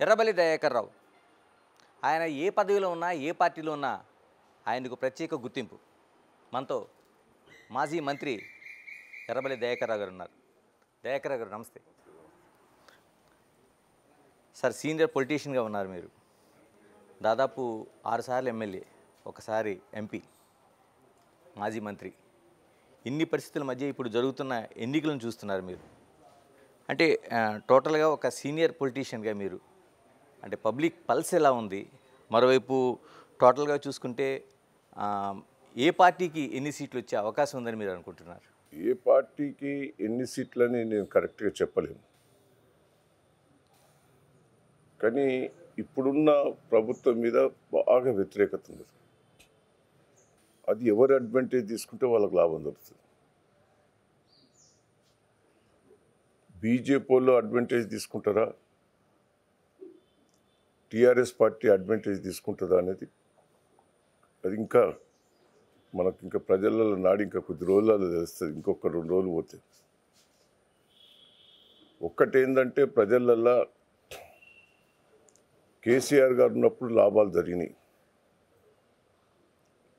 ఎర్రబెల్లి దయాకర్ రావు ఆయన ఏ పదవిలో ఉన్నా ఏ పార్టీలో ఉన్నా ఆయనకు ప్రత్యేక గుర్తింపు. మనతో మాజీ మంత్రి ఎర్రబెల్లి దయాకర్ రావు గారు ఉన్నారు. దయాకర్ రావు గారు నమస్తే సార్. సీనియర్ పొలిటీషియన్గా ఉన్నారు మీరు. దాదాపు 6 సార్లు ఎమ్మెల్యే, ఒకసారి ఎంపీ, మాజీ మంత్రి. ఇన్ని పరిస్థితుల మధ్య ఇప్పుడు జరుగుతున్న ఎన్నికలను చూస్తున్నారు మీరు. అంటే టోటల్గా ఒక సీనియర్ పొలిటీషియన్గా మీరు అంటే పబ్లిక్ పల్స్ ఎలా ఉంది? మరోవైపు టోటల్గా చూసుకుంటే ఏ పార్టీకి ఎన్ని సీట్లు వచ్చే అవకాశం ఉందని మీరు అనుకుంటున్నారు? ఏ పార్టీకి ఎన్ని సీట్లని నేను కరెక్ట్గా చెప్పలేను. కానీ ఇప్పుడున్న ప్రభుత్వం మీద బాగా వ్యతిరేకత ఉంది. అది ఎవరు అడ్వాంటేజ్ తీసుకుంటే వాళ్ళకి లాభం దొరుకుతుంది. బీజేపీ వాళ్ళు అడ్వాంటేజ్ తీసుకుంటారా, టీఆర్ఎస్ పార్టీ అడ్వాంటేజ్ తీసుకుంటుందా అనేది అది ఇంకా మనకు ఇంకా ప్రజలలో నాడి ఇంకా కొద్ది రోజులలో తెలుస్తుంది. ఇంకొక 2 రోజులు పోతే ఒక్కటేందంటే ప్రజలల్లో కేసీఆర్ గారు ఉన్నప్పుడు లాభాలు జరిగినాయి.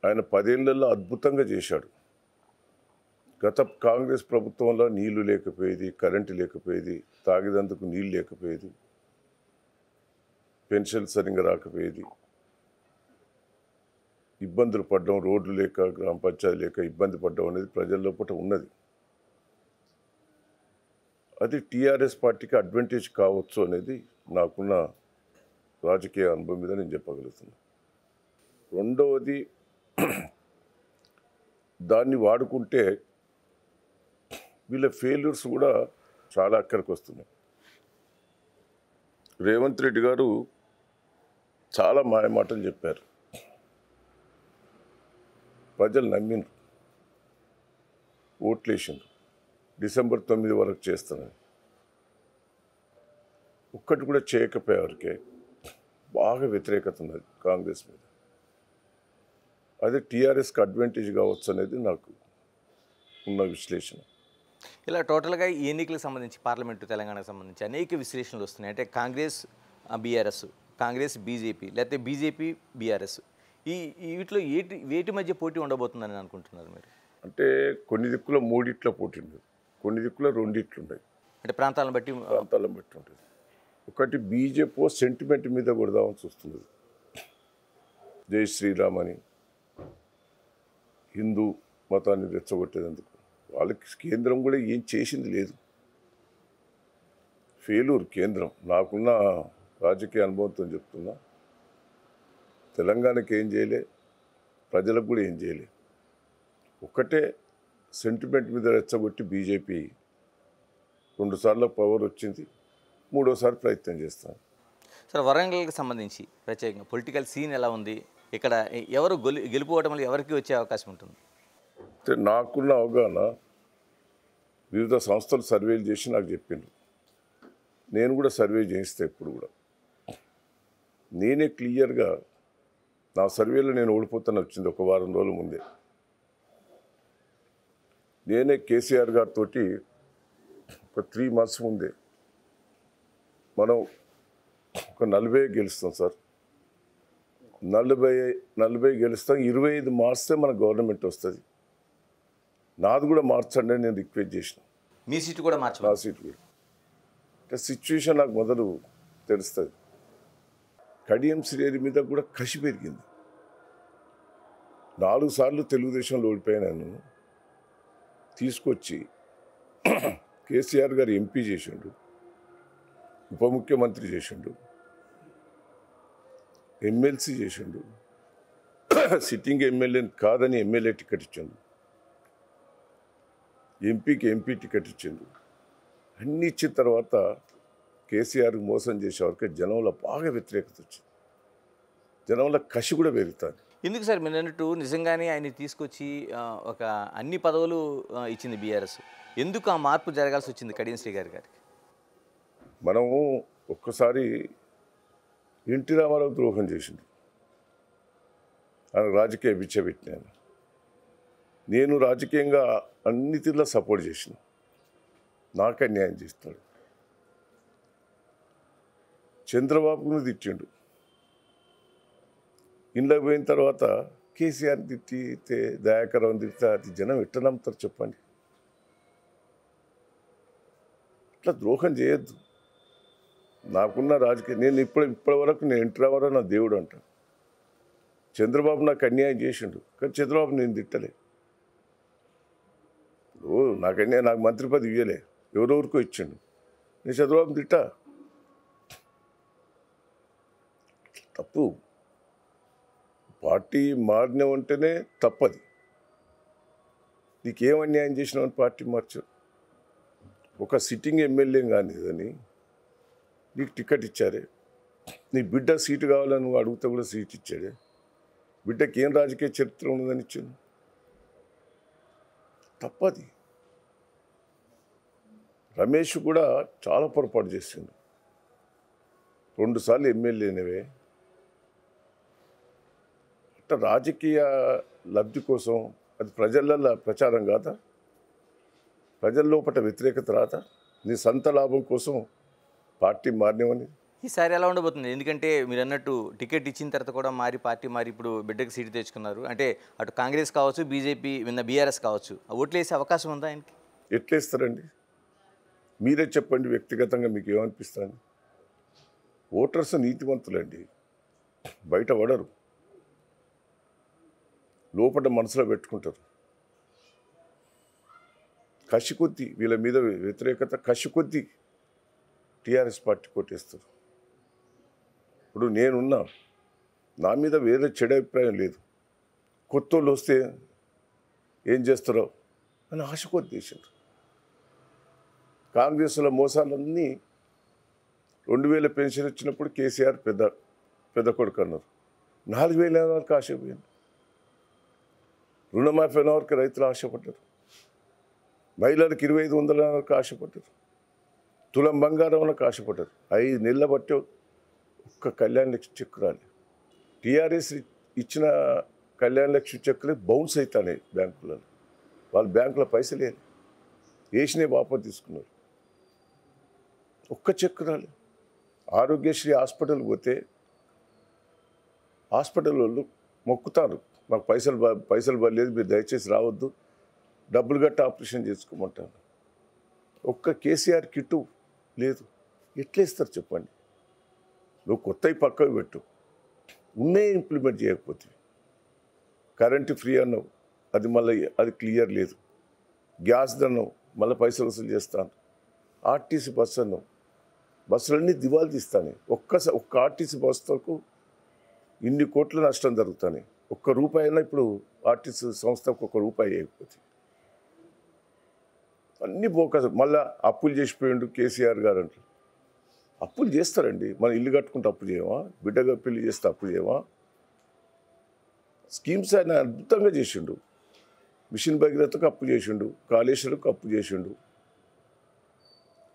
ఆయన 10 ఏళ్లలో అద్భుతంగా చేశాడు. గత కాంగ్రెస్ ప్రభుత్వంలో నీళ్లు లేకపోయేది, కరెంటు లేకపోయేది, తాగేందుకు నీళ్ళు లేకపోయేది, పెన్షన్ సరిగ్గా రాకపోయేది, ఇబ్బందులు పడ్డం, రోడ్లు లేక, గ్రామ పంచాయతీ లేక ఇబ్బంది పడ్డం అనేది ప్రజల్లో పూట ఉన్నది. అది టీఆర్ఎస్ పార్టీకి అడ్వాంటేజ్ కావచ్చు అనేది నాకున్న రాజకీయ అనుభవం మీద నేను చెప్పగలుగుతున్నాను. రెండవది, దాన్ని వాడుకుంటే వీళ్ళ ఫెయిల్యూర్స్ కూడా చాలా అక్కడికి వస్తున్నాయి. రేవంత్ రెడ్డి గారు చాలా మాయమాటలు చెప్పారు, ప్రజలు నమ్మిండ్రు, ఓట్లేసిండ్రు. డిసెంబర్ 9 వరకు చేస్తానని ఒక్కటి కూడా చేయకపోయేవారికే బాగా వ్యతిరేకత ఉన్నది కాంగ్రెస్ మీద. అదే టీఆర్ఎస్కి అడ్వాంటేజ్ కావచ్చు అనేది నాకు ఉన్న విశ్లేషణ. ఇలా టోటల్గా ఈ ఎన్నికలకు సంబంధించి పార్లమెంటు తెలంగాణకు సంబంధించి అనేక విశ్లేషణలు వస్తున్నాయి. అంటే కాంగ్రెస్ బీఆర్ఎస్, కాంగ్రెస్ బీజేపీ, లేకపోతే బీజేపీ బీఆర్ఎస్, వీటిలో వేటి మధ్య పోటీ ఉండబోతుందని అనుకుంటున్నారు మీరు? అంటే కొన్ని దిక్కులో 3 పోటీ ఉండదు, కొన్ని దిక్కులో 2 ఉన్నాయి. అంటే ప్రాంతాలను బట్టి ఉంటుంది. ఒకటి బీజేపీ సెంటిమెంట్ మీద కొడదామని చూస్తుంది. జై శ్రీరామ్ అని హిందూ మతాన్ని రెచ్చగొట్టేందుకు వాళ్ళకి కేంద్రం కూడా ఏం చేసింది లేదు. ఫెయిల్యూర్ కేంద్రం. నాకున్న రాజకీయ అనుభవంతో చెప్తున్నా, తెలంగాణకి ఏం చేయలే, ప్రజలకు కూడా ఏం చేయలే. ఒక్కటే సెంటిమెంట్ మీద రెచ్చగొట్టి బీజేపీ 2 సార్లు పవర్ వచ్చింది, 3వసారి ప్రయత్నం చేస్తాను. సార్, వరంగల్కి సంబంధించి ప్రత్యేకంగా పొలిటికల్ సీన్ ఎలా ఉంది? ఇక్కడ ఎవరు గెలుపుకోవడం వల్ల ఎవరికి వచ్చే అవకాశం ఉంటుంది? అంటే నాకున్న అవగాహన, వివిధ సంస్థలు సర్వేలు చేసి నాకు చెప్పిండ్రు. నేను కూడా సర్వే చేయిస్తే ఇప్పుడు కూడా నేనే క్లియర్గా నా సర్వేలో నేను ఓడిపోతాను వచ్చింది ఒక వారం రోజుల ముందే. నేనే కేసీఆర్ గారితో ఒక 3 months ముందే మనం ఒక 40 గెలుస్తాం సార్, 40 గెలుస్తాం, 25 మార్చితే మన గవర్నమెంట్ వస్తుంది, నాది కూడా మార్చండి అని నేను రిక్వెస్ట్ చేసిన. మీ సీటు కూడా మార్చు? నా సీటు కూడా. అంటే సిచ్యువేషన్ నాకు మొదలు తెలుస్తుంది. కడియం శ్రేణి మీద కూడా కసి పెరిగింది. 4 సార్లు తెలుగుదేశంలో ఓడిపోయాను. నేను తీసుకొచ్చి కేసీఆర్ గారు ఎంపీ చేసిండు, ఉప ముఖ్యమంత్రి చేసిండు, ఎమ్మెల్సీ చేసిండు, సిట్టింగ్ ఎమ్మెల్యే కాదని ఎమ్మెల్యే టికెట్ ఇచ్చిండు, ఎంపీకి ఎంపీ టికెట్ ఇచ్చిండు. అన్నీ ఇచ్చిన తర్వాత కేసీఆర్కి మోసం చేసేవారికి జనంలో బాగా వ్యతిరేకత వచ్చింది. జనంలో కసి కూడా పెరుగుతుంది. ఎందుకు సార్ మీరు అన్నట్టు నిజంగానే ఆయన తీసుకొచ్చి ఒక అన్ని పదవులు ఇచ్చింది బీఆర్ఎస్, ఎందుకు ఆ మార్పు జరగాల్సి వచ్చింది కడియం శ్రీ గారికి? మనము ఒక్కసారి ఎన్టీ రామారావు ద్రోహం చేసింది, ఆయన రాజకీయ బిచ్చబెట్టినాను. నేను రాజకీయంగా అన్ని తీరులా సపోర్ట్ చేసిన, నాకు అన్యాయం చేస్తున్నాడు. చంద్రబాబును తిట్టిండు. ఇంట్లోకి పోయిన తర్వాత కేసీఆర్ తిట్టితే, దయాకరం తిట్టితే అది జనం ఎట్లా నమ్ముతారు చెప్పండి? ఇట్లా ద్రోహం చేయొద్దు. నాకున్న రాజకీయ నేను ఇప్పటి వరకు నేను ఎన్టీ రామారావు నా దేవుడు అంటాను. చంద్రబాబు నాకు అన్యాయం చేసిండు, కానీ చంద్రబాబు నేను తిట్టలే. ఇప్పుడు నాకు మంత్రి పదవి ఇవ్వలే, ఎవరెవరికో ఇచ్చిండు. నేను చంద్రబాబు తిట్టా, తప్పు. పార్టీ మారినవంటేనే తప్పది. నీకేం అన్యాయం చేసినావని పార్టీ మార్చు. ఒక సిట్టింగ్ ఎమ్మెల్యే కానీ అని నీకు టికెట్ ఇచ్చారే, నీ బిడ్డ సీటు కావాలని నువ్వు అడిగితే కూడా సీట్ ఇచ్చాడే. బిడ్డకి ఏం రాజకీయ చరిత్ర ఉన్నదని ఇచ్చాను? తప్పది. రమేష్ కూడా చాలా పొరపాటు చేసిండు. 2 సార్లు ఎమ్మెల్యేనవే. అట్లా రాజకీయ లబ్ధి కోసం అది ప్రజలలో ప్రచారం కాదా? ప్రజల లోపల వ్యతిరేకత రాదా? నీ సొంత లాభం కోసం పార్టీ మారినవని. ఈసారి ఎలా ఉండబోతుంది? ఎందుకంటే మీరు అన్నట్టు టికెట్ ఇచ్చిన తర్వాత కూడా పార్టీ మారి ఇప్పుడు బిడ్డకి సీటు తెచ్చుకున్నారు. అంటే అటు కాంగ్రెస్ కావచ్చు, బీజేపీ, బీఆర్ఎస్ కావచ్చు, ఓట్లు వేసే అవకాశం ఉందా ఆయనకి? ఎట్లేస్తారండి? మీరే చెప్పండి. వ్యక్తిగతంగా మీకు ఏమనిపిస్తుంది? ఓటర్స్ నీతివంతులండి, బయట పడరు, లోపల మనసులో పెట్టుకుంటారు. కసి కొద్దీ వీళ్ళ మీద వ్యతిరేకత, కసి కొద్దీ టీఆర్ఎస్ పార్టీ కొట్టేస్తారు. ఇప్పుడు నేనున్నా, నా మీద వేరే చెడు అభిప్రాయం లేదు. కొత్త వాళ్ళు వస్తే ఏం చేస్తారో అని ఆశ కొద్దేశారు. కాంగ్రెస్లో మోసాలన్నీ 2000 పెన్షన్ ఇచ్చినప్పుడు కేసీఆర్ పెద్ద కొడుకు అన్నారు. 4000 వరకు ఆశపోయాను. రుణమాఫీ అయిన వరకు రైతులు ఆశపడ్డారు. మహిళలకు 2500 వరకు ఆశపడ్డారు. తులం బంగారం వరకు ఆశపడ్డారు. 5 నెలల బట్టి ఒక్క కళ్యాణ లక్ష్మి చెక్ రాలి. టీఆర్ఎస్ ఇచ్చిన కళ్యాణ లక్ష్మి చెక్కులే బౌన్స్ అవుతాయి బ్యాంకులలో. వాళ్ళు బ్యాంకులో పైసలు లేదు, వేసినే వాపసు తీసుకున్నారు. ఒక్క చెక్ రాలి. ఆరోగ్యశ్రీ హాస్పిటల్ పోతే హాస్పిటల్ వాళ్ళు మొక్కుతారు, మాకు పైసలు పడలేదు, మీరు దయచేసి రావద్దు, డబ్బులు కట్టి ఆపరేషన్ చేసుకోమంటాను. ఒక్క కేసీఆర్ కిట్టు లేదు. ఎట్లేస్తారు చెప్పండి? నువ్వు కొత్తవి పక్కకు పెట్టు, ఉన్నే ఇంప్లిమెంట్ చేయకపోతే. కరెంటు ఫ్రీ అన్నావు, అది క్లియర్ లేదు. గ్యాస్ అన్నావు, మళ్ళీ పైసలు వసూలు చేస్తాను. ఆర్టీసీ బస్సు అన్నావు, బస్సులన్నీ దివాలు తీస్తాను. ఒక్క ఆర్టీసీ బస్సుకు ఇన్ని కోట్ల నష్టం జరుగుతాయి. ₹1 అయినా ఇప్పుడు ఆర్టీసీ సంస్థకు ₹1 వేయకపోతే అన్నీ బోకస్. మళ్ళీ అప్పులు చేసిపోయిండు కేసీఆర్ గారు అంటారు. అప్పులు చేస్తారండి. మనం ఇల్లు కట్టుకుంటే అప్పు చేయమా? బిడ్డగా పెళ్లి చేస్తే అప్పు చేయమా? స్కీమ్స్ ఆయన అద్భుతంగా చేసిండు. మిషన్ భగీరథకు అప్పు చేసిండు, కాళేశ్వరకు అప్పు చేసిండు.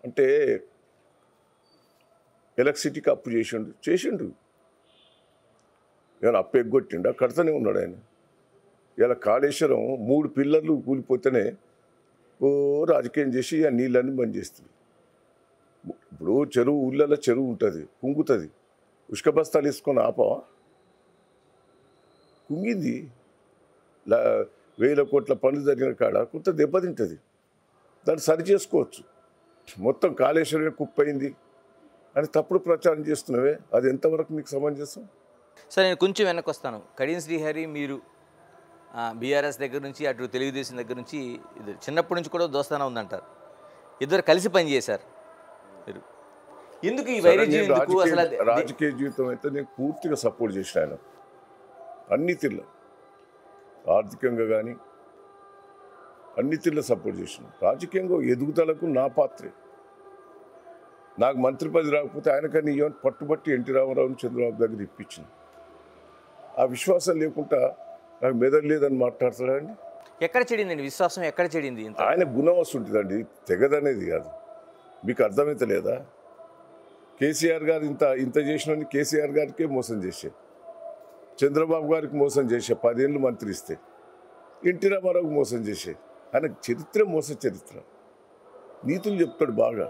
అంటే ఎలక్ట్రిసిటీకి అప్పు చేసిండు. ఏమైనా అప్పు ఎగ్గొట్టిండా? కడతనే ఉన్నాడు ఆయన. ఇలా కాళేశ్వరం 3 పిల్లర్లు కూలిపోతేనే రాజకీయం చేసి ఆ నీళ్ళన్నీ బంద్ చేస్తుంది. ఇప్పుడు ఊళ్ళలో చెరువు ఉంటుంది, కుంగుతుంది. ఉష్క బస్తాలు వేసుకొని ఆపవా? కుంగింది. 1000 కోట్ల పనులు జరిగిన కాడ కొంత దెబ్బతింటుంది. దాన్ని సరి చేసుకోవచ్చు. మొత్తం కాళేశ్వరమే కుప్పయింది అని తప్పుడు ప్రచారం చేస్తున్నావే, అది ఎంతవరకు నీకు సమంజసం? సరే, నేను కొంచెం వెనక్కి వస్తాను. కడియం శ్రీహరి మీరు బీఆర్ఎస్ దగ్గర నుంచి అటు తెలుగుదేశం దగ్గర నుంచి చిన్నప్పటి నుంచి కూడా దోస్తానా ఉందంటారు. ఇద్దరు కలిసి పనిచేశారు. మీరు ఎందుకు ఈ వైరుధ్యం? రాజకీయ జీవితం అయితే నేను పూర్తిగా సపోర్ట్ చేసిన ఆయన అన్ని తీర్ల, ఆర్థికంగా కానీ అన్ని తీర్ల సపోర్ట్ చేసిన. రాజకీయంగా ఎదుగుదలకు నా పాత్రే. నాకు మంత్రి పదవి రాకపోతే ఆయనకని ఇవ్వని పట్టుబట్టి ఎన్టీ రామారావుని చంద్రబాబు దగ్గర ఇప్పించిన. ఆ విశ్వాసం లేకుండా నాకు మెదడు లేదని మాట్లాడతాడండి. ఎక్కడ చెడిందండి విశ్వాసం? ఎక్కడ చెడింది? ఆయన గుణం వస్తుంటుందండి, తెగదనేది కాదు. మీకు అర్థమైతే లేదా? కేసీఆర్ గారు ఇంత చేసిన కేసీఆర్ గారికే మోసం చేసే, చంద్రబాబు గారికి మోసం చేసే, 10 ఏళ్ళు మంత్రి ఇస్తే ఎన్టీ రామారావుకి మోసం చేసే. ఆయన చరిత్ర మోస చరిత్ర. నీతులు చెప్తాడు బాగా.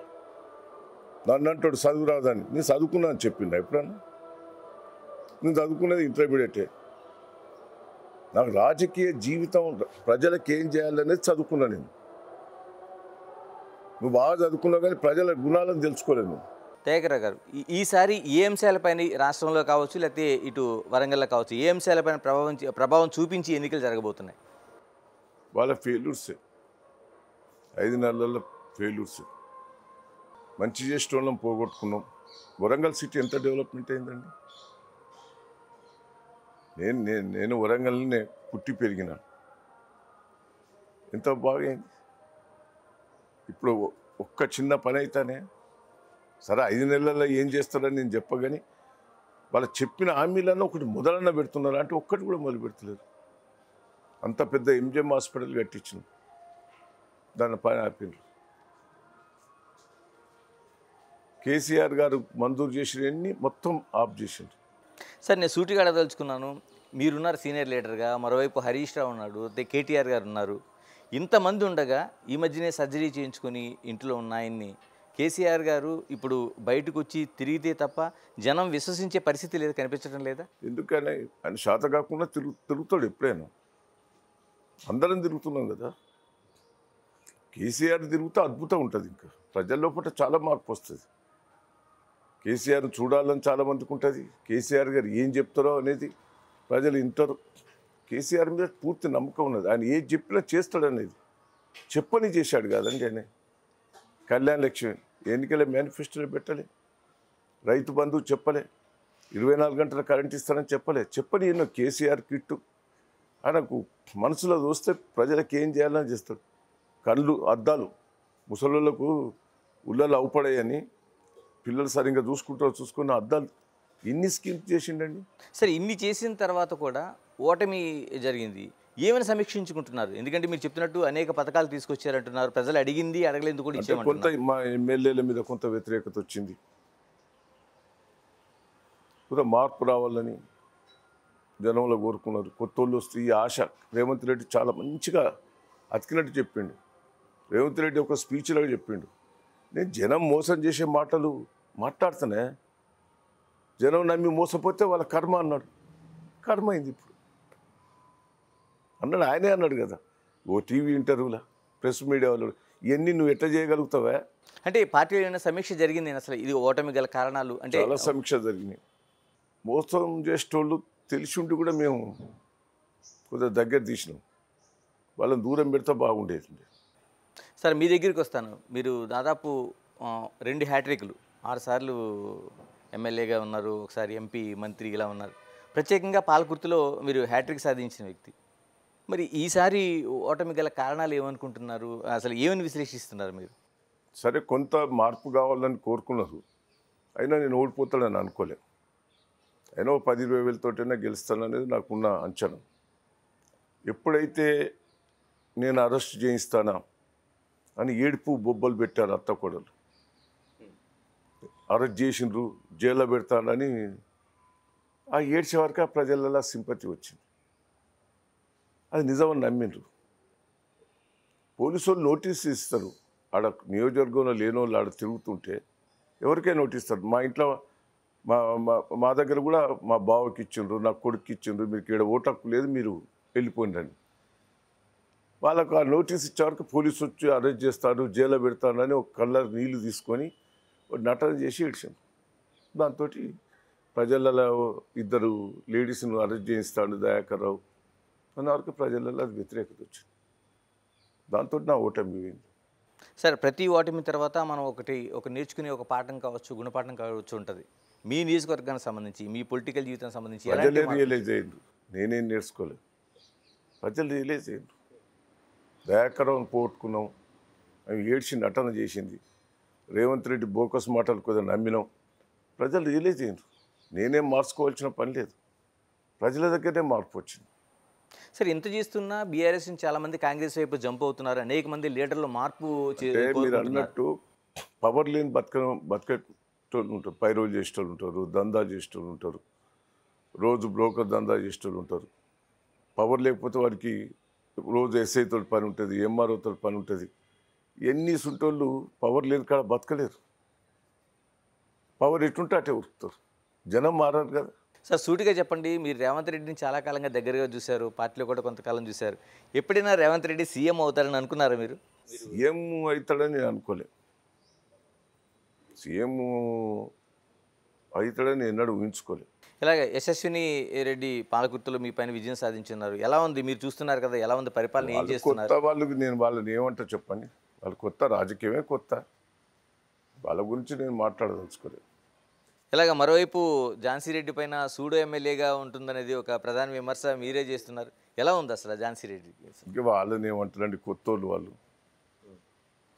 నన్ను అంటాడు చదువు రాదని. నేను చదువుకున్నా అని చెప్పిండా ఎప్పుడన్నా? నేను చదువుకున్నది ఇంటర్మీడియటే. నాకు రాజకీయ జీవితం ప్రజలకు ఏం చేయాలనేది చదువుకున్నా నేను. నువ్వు బాగా చదువుకున్నావు కానీ ప్రజల గుణాలను తెలుసుకోలేవు నువ్వు. దయాకర్ గారు ఈసారి ఏ అంశాలపైన రాష్ట్రంలో కావచ్చు లేకపోతే ఇటు వరంగల్లో కావచ్చు ఏ అంశాలపైన ప్రభావం చూపించి ఎన్నికలు జరగబోతున్నాయి? వాళ్ళ ఫెయిల్యూర్సే, 5 నెలల ఫెయిల్యూర్సే. మంచి చేసే వాళ్ళం పోగొట్టుకున్నాం. వరంగల్ సిటీ ఎంత డెవలప్మెంట్ అయిందండి? నేను వరంగల్నే పుట్టి పెరిగిన. ఎంత బాగా అయింది. ఇప్పుడు ఒక్క చిన్న పని అయితేనే సరే 5 నెలల్లో ఏం చేస్తారని నేను చెప్పగాని వాళ్ళు చెప్పిన హామీలను ఒకటి మొదలన్న పెడుతున్నారు అంటే ఒక్కటి కూడా మొదలు పెడతలేరు. అంత పెద్ద ఎంజిఎం హాస్పిటల్ కట్టించిన దాని పైన ఆపిండ్రు. కేసీఆర్ గారు మంజూరు చేసినవన్నీ మొత్తం ఆఫ్ చేసిండ్రు. సార్ నేను సూటిగా అడగదలుచుకున్నాను. మీరున్నారు సీనియర్ లీడర్గా, మరోవైపు హరీష్ రావు ఉన్నాడు, కేటీఆర్ గారు ఉన్నారు. ఇంతమంది ఉండగా ఈ మధ్యనే సర్జరీ చేయించుకొని ఇంట్లో ఉన్న ఆయన్ని కేసీఆర్ గారు ఇప్పుడు బయటకు వచ్చి తిరిగితే తప్ప జనం విశ్వసించే పరిస్థితి లేదు, కనిపించడం లేదా? ఎందుకని ఆయన శాత కాకుండా తిరుగుతాడు ఎప్పుడైనా. అందరం తిరుగుతున్నాం కదా. కేసీఆర్ తిరుగుతూ అద్భుతం ఉంటుంది. ఇంకా ప్రజల లోపల చాలా మార్పు వస్తుంది. కేసీఆర్ చూడాలని చాలామందికి ఉంటుంది. కేసీఆర్ గారు ఏం చెప్తారో అనేది ప్రజలు వింటారు. కేసీఆర్ మీద పూర్తి నమ్మకం ఉన్నది. ఆయన ఏది చెప్పినా చేస్తాడు అనేది. చెప్పని చేశాడు కాదండి ఆయన. కళ్యాణ లక్ష్మి ఎన్నికల మేనిఫెస్టోలో పెట్టలే, రైతు బంధువు చెప్పలే, 24 గంటల కరెంట్ ఇస్తానని చెప్పలే. చెప్పని ఎన్నో కేసీఆర్ కిట్టు ఆయనకు మనసులో చూస్తే ప్రజలకు ఏం చేయాలని చేస్తాడు. కళ్ళు అద్దాలు ముసలోళ్ళకు ఉళ్ళలు అవుపడాయని పిల్లలు సరిగ్గా చూసుకున్న అద్దాలు ఇన్ని స్కీమ్స్ చేసిండండి. సరే ఇన్ని చేసిన తర్వాత కూడా ఓటమి జరిగింది. ఏమైనా సమీక్షించుకుంటున్నారు? ఎందుకంటే మీరు చెప్తున్నట్టు అనేక పథకాలు తీసుకొచ్చారంటున్నారు. ప్రజలు అడిగింది అడగలేదు కూడా ఇచ్చారు. కొంత మా ఎమ్మెల్యేల మీద కొంత వ్యతిరేకత వచ్చింది. కూడా మార్పు రావాలని జనంలో కోరుకున్నారు. కొత్త వాళ్ళు వస్తే ఈ ఆశ. రేవంత్ రెడ్డి చాలా మంచిగా అతికినట్టు చెప్పిండు. రేవంత్ రెడ్డి ఒక స్పీచ్లో చెప్పిండు, నేను జనం మోసం చేసే మాటలు మాట్లాడుతానే, జనం నమ్మి మోసపోతే వాళ్ళ కర్మ అన్నాడు. కర్మ అయింది ఇప్పుడు అన్నాడు. ఆయనే అన్నాడు కదా ఓ టీవీ ఇంటర్వ్యూలో, ప్రెస్ మీడియా వాళ్ళు. ఇవన్నీ నువ్వు ఎట్లా చేయగలుగుతావా? అంటే పార్టీలో ఏమైనా సమీక్ష జరిగింది అసలు ఇది ఓటమి గల కారణాలు? అంటే చాలా సమీక్ష జరిగినాయి. మోసం చేసేటోళ్ళు తెలిసి ఉండి కూడా మేము కొద్దిగా దగ్గర తీసినాం. వాళ్ళని దూరం పెడితే బాగుండేది. సరే మీ దగ్గరికి వస్తాను. మీరు దాదాపు 2 హ్యాట్రిక్లు, 6 సార్లు ఎమ్మెల్యేగా ఉన్నారు, ఒకసారి ఎంపీ మంత్రి ఇలా ఉన్నారు. ప్రత్యేకంగా పాలకుర్తిలో మీరు హ్యాట్రిక్ సాధించిన వ్యక్తి. మరి ఈసారి ఓటమి గల కారణాలు ఏమనుకుంటున్నారు? అసలు ఏమని విశ్లేషిస్తున్నారు మీరు? సరే కొంత మార్పు కావాలని కోరుకున్నారు. అయినా నేను ఓడిపోతానని అనుకోలే. అయినా 10-20 వేలతోటైనా గెలుస్తాననేది నాకున్న అంచనా. ఎప్పుడైతే నేను అరెస్ట్ చేయిస్తానా అని ఏడుపు బొబ్బలు పెట్టారు అత్త కోడలు. అరెస్ట్ చేసిండ్రు, జైల్లో పెడతానని ఆ ఏడ్చే వరకు ఆ ప్రజలలో సింపతి వచ్చింది. అది నిజమని నమ్మిండ్రు. పోలీసు వాళ్ళు నోటీస్ ఇస్తారు. ఆడ నియోజకవర్గంలో లేని వాళ్ళు ఆడ తిరుగుతుంటే ఎవరికైనా నోటీస్ ఇస్తారు. మా ఇంట్లో మా దగ్గర కూడా మా బావకి ఇచ్చిండ్రు, నా కొడుకు ఇచ్చిండ్రు, మీకు ఇక్కడ ఓటు హక్కు లేదు, మీరు వెళ్ళిపోయిందని. వాళ్ళకు ఆ నోటీస్ ఇచ్చే వరకు పోలీసు వచ్చి అరెస్ట్ చేస్తాడు, జైల్లో పెడతాడని ఒక కళ్ళ నీళ్లు తీసుకొని నటన చేసి ఏడ్చాను. దాంతో ప్రజలలో 2 లేడీస్ను అరెస్ట్ చేయిస్తాడు దయాకర్ రావు అన్న వరకు ప్రజలలో అది వ్యతిరేకత వచ్చింది. దాంతో నా ఓటమి పోయింది. సరే ప్రతి ఓటమి తర్వాత మనం ఒక నేర్చుకునే ఒక పాఠం కావచ్చు, గుణపాఠం కావచ్చు ఉంటుంది. మీ నియోజకవర్గానికి సంబంధించి, మీ పొలిటికల్ జీవితానికి సంబంధించి ప్రజలే రియలైజ్ అయ్యిండ్రు. నేనేం నేర్చుకోలేదు, ప్రజలు రియలైజ్ అయ్యిండ్రు. దయాకర్ రావును పోగొట్టుకున్నాం, అవి ఏడ్చి నటన చేసింది. రేవంత్ రెడ్డి బోకస్ మాటలు కొద్దిగా నమ్మినాం. ప్రజలు రియలైజ్ అయ్యిండ్రు. నేనేం మార్చుకోవాల్సిన పని లేదు, ప్రజల దగ్గరే మార్పు వచ్చింది. సరే ఇంత చేస్తున్నా బీఆర్ఎస్ నుంచి చాలామంది కాంగ్రెస్ వైపు జంప్ అవుతున్నారు. అనేక మంది లీడర్లు మార్పు మీరు అన్నట్టు పవర్ లేని బతికేటోళ్ళు ఉంటారు, పైరోలు చేసేటోళ్ళు ఉంటారు, దందా చేసేటోళ్ళు ఉంటారు, రోజు బ్రోకర్ దందా చేసేటోళ్ళు ఉంటారు. పవర్ లేకపోతే వారికి రోజు ఎస్ఐతో పని ఉంటుంది, ఎంఆర్ఓతో పని ఉంటుంది. ఎన్ని సుంటోళ్ళు పవర్ లేని కాడ బతకలేరు. పవర్ ఎటుంటే అటే ఉరుకుతారు. జనం మారారు కదా. సార్ సూటిగా చెప్పండి, మీరు రేవంత్ రెడ్డిని చాలా కాలంగా దగ్గరగా చూశారు, పార్టీలో కూడా కొంతకాలం చూశారు. ఎప్పుడైనా రేవంత్ రెడ్డి సీఎం అవుతారని అనుకున్నారా మీరు? సీఎం అవుతాడని నేను అనుకోలే. సీఎం అవుతాడని ఎన్నడూ ఊహించుకోలే. ఇలాగ యశస్విని రెడ్డి పాలకుర్తిలో మీ పైన విజయం సాధించున్నారు. ఎలా ఉంది, మీరు చూస్తున్నారు కదా, ఎలా ఉంది పరిపాలన, ఏం వాళ్ళు చేస్తున్నారు? కొత్త వాళ్ళకి నేను వాళ్ళని ఏమంటా చెప్పండి. వాళ్ళు కొత్త, రాజకీయమే కొత్త. వాళ్ళ గురించి నేను మాట్లాడదలుచుకోలేదు. ఇలాగ మరోవైపు ఝాన్సీ రెడ్డి పైన సూడో ఎమ్మెల్యేగా ఉంటుందనేది ఒక ప్రధాన విమర్శ మీరే చేస్తున్నారు. ఎలా ఉంది అసలు ఝాన్సీ రెడ్డి? ఇంకా వాళ్ళని ఏమంటారండి, కొత్తోళ్ళు వాళ్ళు.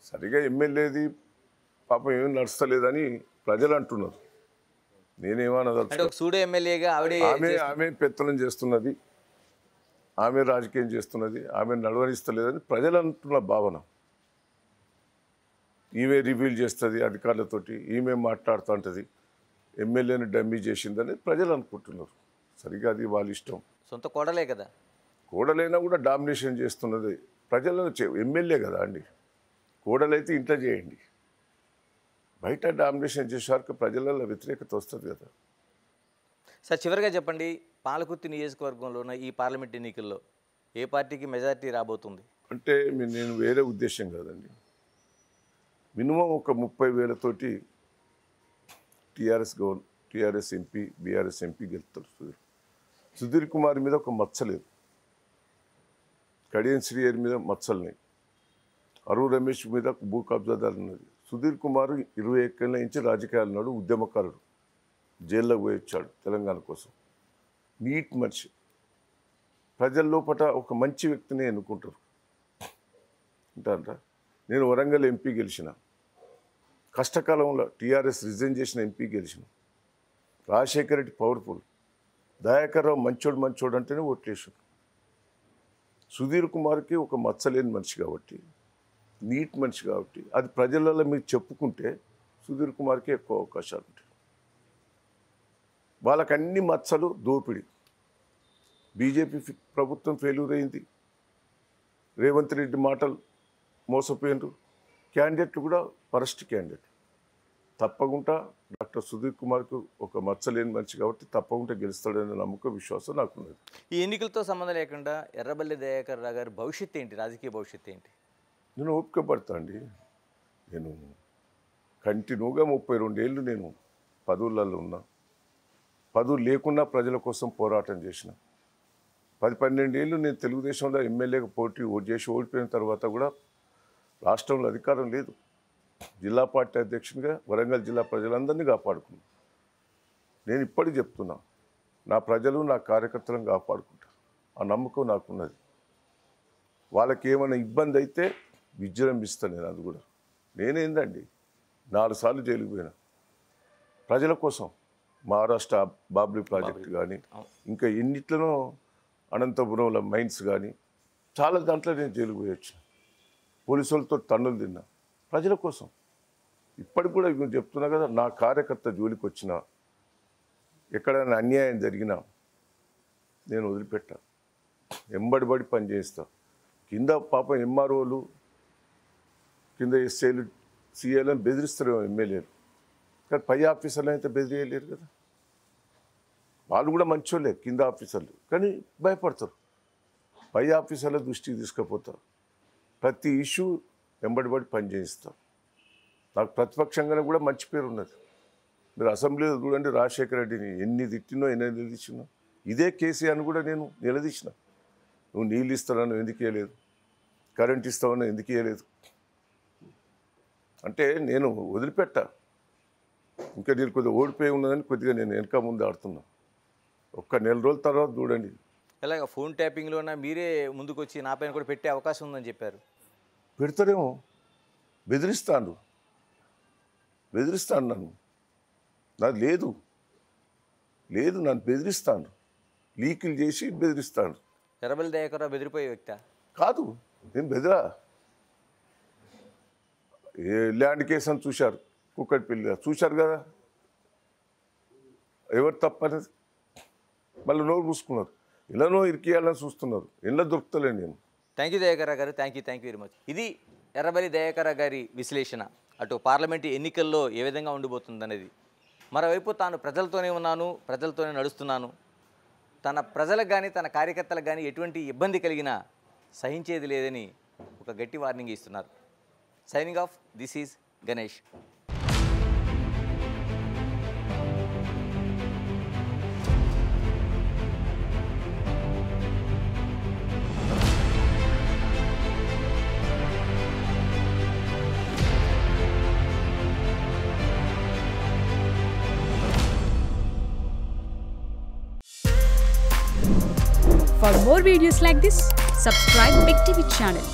సరిగా ఎమ్మెల్యేది పాపం ఏం నడుస్తలేదని ప్రజలు అంటున్నారు. అంటే నేనేమనదలుచుకో, ఒక సూడో ఎమ్మెల్యేగా ఆవిడే ఆమె పెత్తనం చేస్తున్నది, ఆమె రాజకీయం చేస్తున్నది, ఆమె నడవనిస్తలేదని ప్రజలు అంటున్న భావన. ఈమె రివీల్ చేస్తుంది అధికారులతోటి, ఈమె మాట్లాడుతుంటుంది, ఎమ్మెల్యేని డమ్మీ చేసిందని ప్రజలు అనుకుంటున్నారు. సరిగా అది వాళ్ళ ఇష్టం. సొంత కోడలే కదా. కోడలైనా కూడా డామినేషన్ చేస్తున్నది ప్రజలను. ఎమ్మెల్యే కదా అండి, కోడలైతే ఇంట్లో చేయండి, బయట డామినేషన్ చేసేవారికి ప్రజలలో వ్యతిరేకత వస్తుంది కదా. సార్ చివరిగా చెప్పండి, పాలకుర్తి నియోజకవర్గంలో ఉన్న ఈ పార్లమెంట్ ఎన్నికల్లో ఏ పార్టీకి మెజారిటీ రాబోతుంది? అంటే నేను వేరే ఉద్దేశం కాదండి. మినిమం ఒక 30,000తోటి టీఆర్ఎస్ ఎంపీ, బీఆర్ఎస్ ఎంపీ గెలుస్తారు. సుధీర్ కుమార్ మీద ఒక మచ్చలేదు, కడియం శ్రీహరి మీద మచ్చలున్నాయి, అరువు రమేష్ మీద భూ కబ్జాదారు ఉన్నది. సుధీర్ కుమార్ 20 ఏళ్ళ నుంచి రాజకీయాలు ఉన్నాడు, ఉద్యమకారుడు, జైల్లోకి పోయి వచ్చాడు తెలంగాణ కోసం. నీట్ మనిషి, ప్రజల లోపల ఒక మంచి వ్యక్తిని ఎన్నుకుంటారు అంటారా. నేను వరంగల్ ఎంపీ గెలిచిన, కష్టకాలంలో టీఆర్ఎస్ రిజైన్ చేసిన ఎంపీ గెలిచిన. రాజశేఖర రెడ్డి పవర్ఫుల్, దయాకర్ రావు మంచోడు అంటేనే ఓట్లేసాడు. సుధీర్ కుమార్కి ఒక మచ్చలేని మనిషి కాబట్టి, నీట్ మనిషి కాబట్టి, అది ప్రజలలో మీరు చెప్పుకుంటే సుధీర్ కుమార్కి ఎక్కువ అవకాశాలు ఉంటాయి. వాళ్ళకి అన్ని మచ్చలు దోపిడి. బీజేపీ ప్రభుత్వం ఫెయిల్యూర్ అయింది, రేవంత్ రెడ్డి మాటలు మోసపోయినారు. క్యాండిడేట్లు కూడా వరస్ట్ క్యాండిడేట్. తప్పకుండా డాక్టర్ సుధీర్ కుమార్కు ఒక మచ్చలేని మనిషి కాబట్టి తప్పకుండా గెలుస్తాడనే నమ్మకం, విశ్వాసం నాకున్నది. ఈ ఎన్నికలతో సంబంధం లేకుండా ఎర్రబెల్లి దయాకర్ రావు గారి భవిష్యత్తు ఏంటి, రాజకీయ భవిష్యత్తు ఏంటి? నేను ఓపిక పడతా అండి. నేను కంటిన్యూగా 32 ఏళ్ళు నేను పదవులలో ఉన్నా. పదవులు లేకున్నా ప్రజల కోసం పోరాటం చేసిన. 10-12 ఏళ్ళు నేను తెలుగుదేశంలో ఎమ్మెల్యేగా చేసి ఓడిపోయిన తర్వాత కూడా రాష్ట్రంలో అధికారం లేదు. జిల్లా పార్టీ అధ్యక్షునిగా వరంగల్ జిల్లా ప్రజలందరినీ కాపాడుకున్నాను. నేను ఇప్పటికీ చెప్తున్నా, నా ప్రజలు నా కార్యకర్తలను కాపాడుకుంటారు, ఆ నమ్మకం నాకున్నది. వాళ్ళకి ఏమైనా ఇబ్బంది అయితే విజృంభిస్తాను నేను. అది కూడా నేనేందండి 4 సార్లు జైలుకు పోయినా ప్రజల కోసం. మహారాష్ట్ర బాబ్లీ ప్రాజెక్టు కానీ, ఇంకా ఎన్నిట్లనో అనంతపురంలో మైన్స్ కానీ, చాలా దాంట్లో నేను జైలుకు పోయొచ్చు. పోలీసులతో తన్నులు తిన్నా ప్రజల కోసం. ఇప్పటికి కూడా ఇప్పుడు చెప్తున్నా కదా, నా కార్యకర్త జోలికి వచ్చినా, ఎక్కడైనా అన్యాయం జరిగినా నేను వదిలిపెట్టా, ఎంబడిబడి పని చేస్తా. కింద పాపం ఎంఆర్ఓలు, కింద ఎస్ఐలు, సిఐలను బెదిరిస్తారు ఎమ్మెల్యేలు, కానీ పై ఆఫీసర్లు అయితే బెదిరియలేరు కదా. వాళ్ళు కూడా మంచోళ్ళే కింద ఆఫీసర్లు, కానీ భయపడతారు. పై ఆఫీసర్ల దృష్టికి తీసుకుపోతారు. ప్రతి ఇష్యూ వెంబడిబడి పని చేయిస్తాం. నాకు ప్రతిపక్షంగానే కూడా మంచి పేరు ఉన్నది. మీరు అసెంబ్లీలో చూడండి, రాజశేఖర రెడ్డిని ఎన్ని తిట్టినో, ఎన్ని నిలదీసినో. ఇదే కేసీఆర్ని కూడా నేను నిలదీసిన. నువ్వు నీళ్ళు ఇస్తానని ఎందుకు ఇవ్వలేదు, కరెంట్ ఇస్తావని ఎందుకు ఇవ్వలేదు అంటే నేను వదిలిపెట్టా. ఇంకా నేను కొద్దిగా ఓడిపోయి ఉన్నదని కొద్దిగా నేను వెనక ముందు ఆడుతున్నా. ఒక్క నెల రోజుల తర్వాత చూడండి. ఎలాగ ఫోన్ ట్యాపింగ్లోనా మీరే ముందుకు వచ్చి నా పైన కూడా పెట్టే అవకాశం ఉందని చెప్పారు. పెడతారేమో, బెదిరిస్తాను నన్ను. నాది లేదు, నన్ను బెదిరిస్తాను, లీకులు చేసి బెదిరిస్తాను. ఎర్రబెల్లి దయాకర్ రావు బెదిరిపోయే వ్యక్తి కాదు, నేను బెదిరా. ఏ ల్యాండ్ కేసు అని చూశారు, కుక్కటిపల్లి చూశారు కదా, ఎవరు తప్పనేది. మళ్ళీ నోరు పూసుకున్నారు, ఇలానో ఇరికియాలని చూస్తున్నారు, ఇలా దొరుకుతలే నేను. థ్యాంక్ యూ దయాకర్ రావు గారు, థ్యాంక్ యూ వెరీ మచ్. ఇది ఎర్రబెల్లి దయాకర్ రావు గారి విశ్లేషణ. అటు పార్లమెంటు ఎన్నికల్లో ఏ విధంగా ఉండిపోతుంది అనేది. మరోవైపు తాను ప్రజలతోనే ఉన్నాను, ప్రజలతోనే నడుస్తున్నాను, తన ప్రజలకు కానీ తన కార్యకర్తలకు కానీ ఎటువంటి ఇబ్బంది కలిగినా సహించేది లేదని ఒక గట్టి వార్నింగ్ ఇస్తున్నారు. Signing off, this is Ganesh. For more videos like this, subscribe Big TV channel.